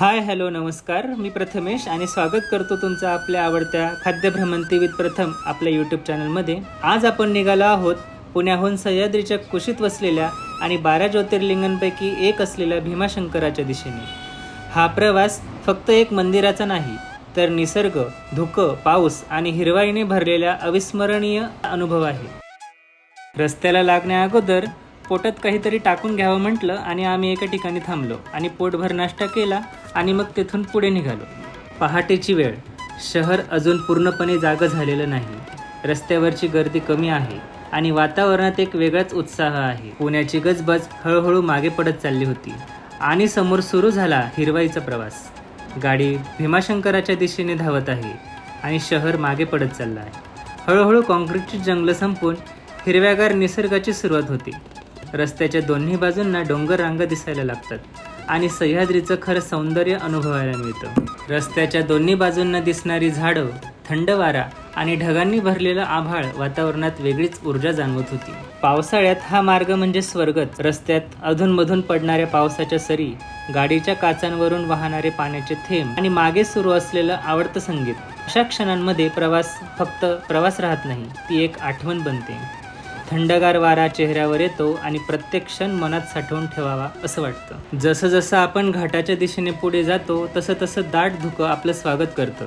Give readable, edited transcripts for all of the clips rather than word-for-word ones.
Hi hello नमस्कार, मी प्रथमेश आणि स्वागत करतो तुमचं आपल्या आवडत्या खाद्य भ्रमंती विथ प्रथम आपल्या यूट्यूब चॅनलमध्ये. आज आपण निघालो आहोत पुण्याहून सह्याद्रीच्या कुशीत वसलेल्या आणि 12 ज्योतिर्लिंगांपैकी एक असलेल्या भीमाशंकराच्या दिशेने. हा प्रवास फक्त एक मंदिराचा नाही, तर निसर्ग, धुकं, पाऊस आणि हिरवाईने भरलेला अविस्मरणीय अनुभव आहे. रस्त्याला लागण्याअगोदर पोटात काहीतरी टाकून घ्यावं म्हटलं आणि आम्ही एका ठिकाणी थांबलो आणि पोटभर नाश्ता केला आणि मग तेथून पुढे निघालो. पहाटेची वेळ, शहर अजून पूर्णपणे जागं झालेलं नाही. रस्त्यावरची गर्दी कमी आहे आणि वातावरणात एक वेगळाच उत्साह आहे. पुण्याची गजबज हळूहळू मागे पडत चालली होती आणि समोर सुरू झाला हिरवाईचा प्रवास. गाडी भीमाशंकराच्या दिशेने धावत आहे आणि शहर मागे पडत चाललं आहे. हळूहळू कॉन्क्रीटची जंगलं संपून हिरव्यागार निसर्गाची सुरुवात होते. रस्त्याच्या दोन्ही बाजूंना डोंगर रांग दिसायला लागतात आणि सह्याद्रीचं खरं सौंदर्य अनुभवायला मिळतं. रस्त्याच्या दोन्ही बाजूंना दिसणारी झाडं, थंड वारा आणि ढगांनी भरलेलं आभाळ वातावरणात वेगळीच ऊर्जा जाणवत होती. पावसाळ्यात हा मार्ग म्हणजे स्वर्गच. रस्त्यात अधूनमधून पडणाऱ्या पावसाच्या सरी, गाडीच्या काचांवरून वाहणारे पाण्याचे थेंब आणि मागे सुरू असलेलं आवडतं संगीत. अशा क्षणांमध्ये प्रवास फक्त प्रवास राहत नाही, ती एक आठवण बनते. थंडगार वारा चेहऱ्यावर येतो आणि प्रत्येक क्षण मनात साठवून ठेवावा असं वाटतं. जसं जसं आपण घाटाच्या दिशेने पुढे जातो तसं तसं दाट धुकं आपलं स्वागत करतं.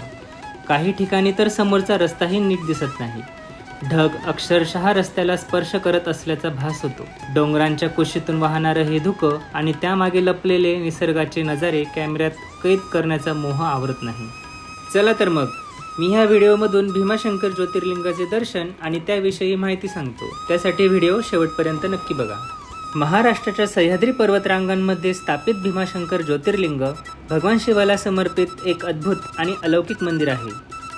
काही ठिकाणी तर समोरचा रस्ताही नीट दिसत नाही. ढग अक्षरशः रस्त्याला स्पर्श करत असल्याचा भास होतो. डोंगरांच्या कुशीतून वाहणारं हे धुकं आणि त्यामागे लपलेले निसर्गाचे नजारे कॅमेऱ्यात कैद करण्याचा मोह आवरत नाही. चला तर मग मी ह्या व्हिडिओमधून भीमाशंकर ज्योतिर्लिंगाचे दर्शन आणि त्याविषयी माहिती सांगतो. त्यासाठी व्हिडिओ शेवटपर्यंत नक्की बघा. महाराष्ट्राच्या सह्याद्री पर्वतरांगांमध्ये स्थापित भीमाशंकर ज्योतिर्लिंग भगवान शिवाला समर्पित एक अद्भुत आणि अलौकिक मंदिर आहे.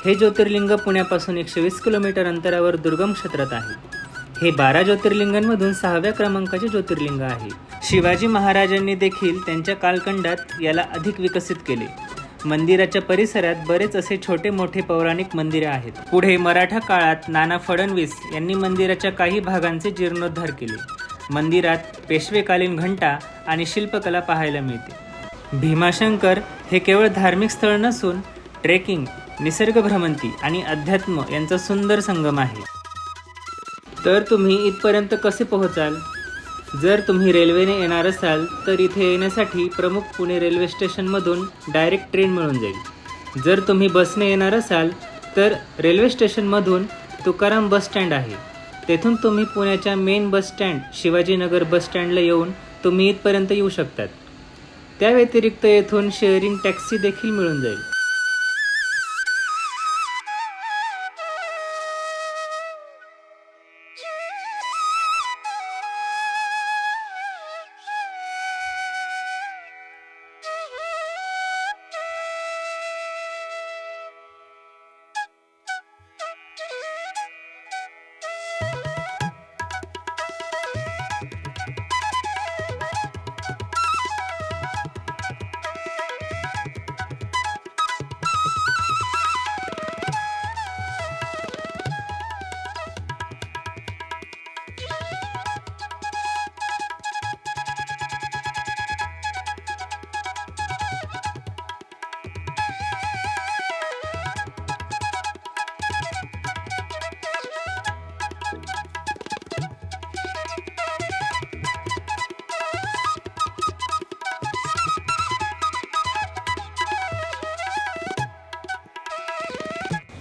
हे ज्योतिर्लिंग पुण्यापासून 120 किलोमीटर अंतरावर दुर्गम क्षेत्रात आहे. हे 12 ज्योतिर्लिंगांमधून 6व्या क्रमांकाचे ज्योतिर्लिंग आहे. शिवाजी महाराजांनी देखील त्यांच्या कालखंडात याला अधिक विकसित केले. मंदिराच्या परिसरात बरेच असे छोटे मोठे पौराणिक मंदिरे आहेत. पुढे मराठा काळात नाना फडणवीस यांनी मंदिराच्या काही भागांचे जीर्णोद्धार केले. मंदिरात पेशवेकालीन घंटा आणि शिल्पकला पाहायला मिळते. भीमाशंकर हे केवळ धार्मिक स्थळ नसून ट्रेकिंग, निसर्ग भ्रमंती आणि अध्यात्म यांचा सुंदर संगम आहे. तर तुम्ही इथपर्यंत कसे पोहोचाल? जर तुम्ही रेल्वेने येणार असाल तर इथे येण्यासाठी प्रमुख पुणे रेल्वे स्टेशनमधून डायरेक्ट ट्रेन मिळून जाईल. जर तुम्ही बसने येणार असाल तर रेल्वे स्टेशनमधून तुकाराम बस स्टँड आहे. तेथून तुम्ही पुण्याच्या मेन बस स्टँड शिवाजीनगर बस स्टँडला येऊन तुम्ही इथपर्यंत येऊ शकतात. त्या व्यतिरिक्त येथून शेअरिंग टॅक्सी देखील मिळून जाईल.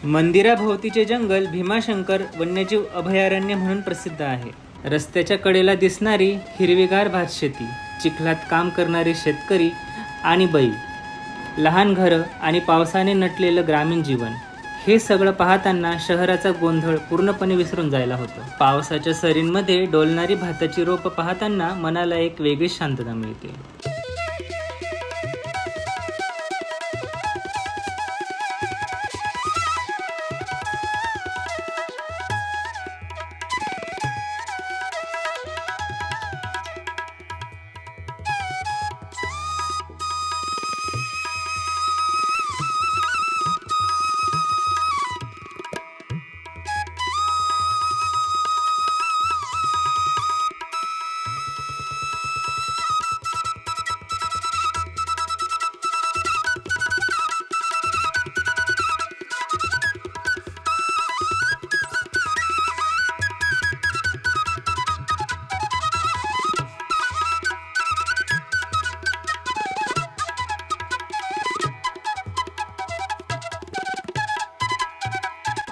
मंदिराभोवतीचे जंगल भीमाशंकर वन्यजीव अभयारण्य म्हणून प्रसिद्ध आहे. रस्त्याच्या कडेला दिसणारी हिरवीगार भातशेती, चिखलात काम करणारे शेतकरी आणि बैल, लहान घरं आणि पावसाने नटलेलं ग्रामीण जीवन, हे सगळं पाहताना शहराचा गोंधळ पूर्णपणे विसरून जायला होतं. पावसाच्या सरींमध्ये डोलणारी भाताची रोपं पाहताना मनाला एक वेगळीच शांतता मिळते.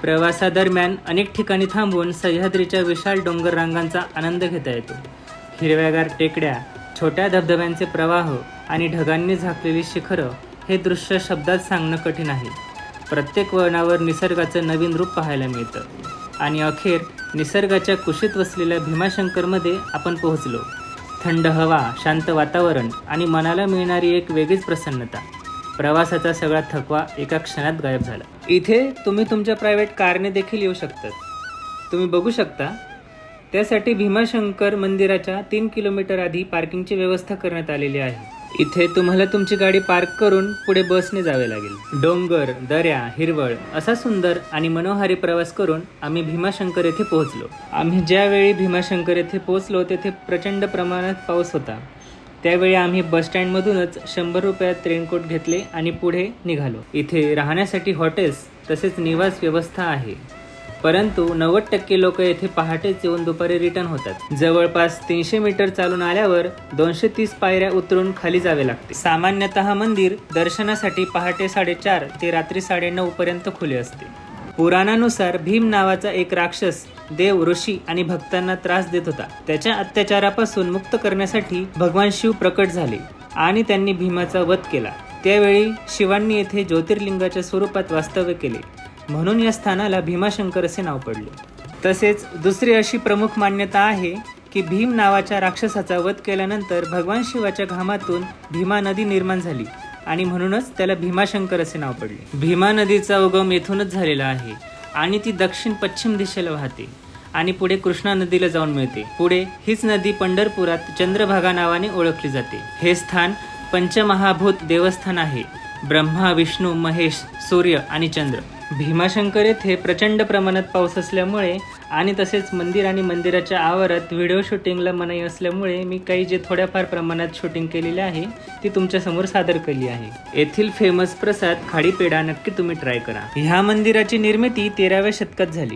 प्रवासादरम्यान अनेक ठिकाणी थांबून सह्याद्रीच्या विशाल डोंगर रांगांचा आनंद घेता येतो. हिरव्यागार टेकड्या, छोट्या धबधब्यांचे प्रवाह आणि ढगांनी झाकलेली शिखरं हे दृश्य शब्दात सांगणं कठीण आहे. प्रत्येक वळणावर निसर्गाचं नवीन रूप पाहायला मिळतं. आणि अखेर निसर्गाच्या कुशीत वसलेल्या भीमाशंकरमध्ये आपण पोहोचलो. थंड हवा, शांत वातावरण आणि मनाला मिळणारी एक वेगळीच प्रसन्नता. प्रवासाचा सगळा थकवा एका क्षणात गायब झाला. इथे तुम्ही तुमच्या प्रायव्हेट कारने देखील येऊ शकतात. तुम्ही बघू शकता त्यासाठी भीमाशंकर मंदिराच्या 3 किलोमीटर आधी पार्किंगची व्यवस्था करण्यात आलेली आहे. इथे तुम्हाला तुमची गाडी पार्क करून पुढे बसने जावे लागेल. डोंगर, दऱ्या, हिरवळ असा सुंदर आणि मनोहारी प्रवास करून आम्ही भीमाशंकर येथे पोहोचलो. आम्ही ज्यावेळी भीमाशंकर येथे पोहोचलो तेथे प्रचंड प्रमाणात पाऊस होता. त्यावेळी आम्ही बसस्टँडमधूनच 100 रुपयात रेनकोट घेतले आणि पुढे निघालो. इथे राहण्यासाठी हॉटेल्स तसेच निवास व्यवस्था आहे. परंतु 90% लोक येथे पहाटेच येऊन दुपारी रिटर्न होतात. जवळपास 300 मीटर चालून आल्यावर 230 पायऱ्या उतरून खाली जावे लागते. सामान्यतः मंदिर दर्शनासाठी पहाटे 4:30 ते रात्री 9:30 पर्यंत खुले असते. पुराणानुसार भीम नावाचा एक राक्षस देव, ऋषी आणि भक्तांना त्रास देत होता. त्याच्या अत्याचारापासून मुक्त करण्यासाठी भगवान शिव प्रकट झाले आणि त्यांनी भीमाचा वध केला. त्यावेळी शिवांनी येथे ज्योतिर्लिंगाच्या स्वरूपात वास्तव्य केले, म्हणून या स्थानाला भीमाशंकर असे नाव पडले. तसेच दुसरी अशी प्रमुख मान्यता आहे की भीम नावाच्या राक्षसाचा वध केल्यानंतर भगवान शिवाच्या घामातून भीमा नदी निर्माण झाली आणि म्हणूनच त्याला भीमाशंकर असे नाव पडले. भीमा नदीचा उगम येथूनच झालेला आहे आणि ती दक्षिण पश्चिम दिशेला वाहते आणि पुढे कृष्णा नदीला जाऊन मिळते. पुढे हीच नदी पंढरपुरात चंद्रभागा नावाने ओळखली जाते. हे स्थान पंचमहाभूत देवस्थान आहे. ब्रह्मा, विष्णू, महेश, सूर्य आणि चंद्र. भीमाशंकर येथे प्रचंड प्रमाणात पाऊस असल्यामुळे आणि तसेच मंदिर आणि मंदिराच्या आवारात व्हिडिओ शूटिंगला मनाई असल्यामुळे मी काही जे थोड्याफार प्रमाणात शूटिंग केलेले आहे ती तुमच्यासमोर सादर केली आहे. येथील फेमस प्रसाद खाडी पेढा नक्की तुम्ही ट्राय करा. ह्या मंदिराची निर्मिती 13व्या शतकात झाली.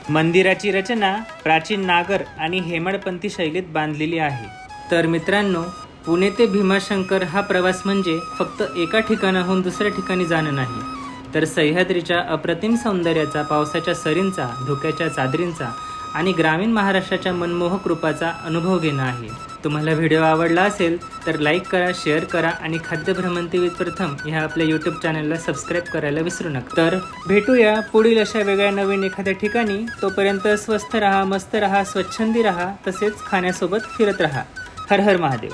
मंदिराची रचना प्राचीन नागर आणि हेमाडपंथी शैलीत बांधलेली आहे. तर मित्रांनो, पुणे ते भीमाशंकर हा प्रवास म्हणजे फक्त एका ठिकाणाहून दुसऱ्या ठिकाणी जाणं नाही, तर सह्याद्रीच्या अप्रतिम सौंदर्याचा, पावसाच्या सरींचा, धुक्याच्या चादरींचा आणि ग्रामीण महाराष्ट्राच्या मनमोहक रूपाचा अनुभव घेणं आहे. तुम्हाला व्हिडिओ आवडला असेल तर लाईक करा, शेअर करा आणि खाद्य भ्रमंती विथ प्रथम ह्या आपल्या यूट्यूब चॅनलला सबस्क्राईब करायला विसरू नका. तर भेटूया पुढील अशा वेगळ्या नवीन एखाद्या ठिकाणी. तोपर्यंत स्वस्थ राहा, मस्त राहा, स्वच्छंदी राहा, तसेच खाण्यासोबत फिरत राहा. हर हर महादेव.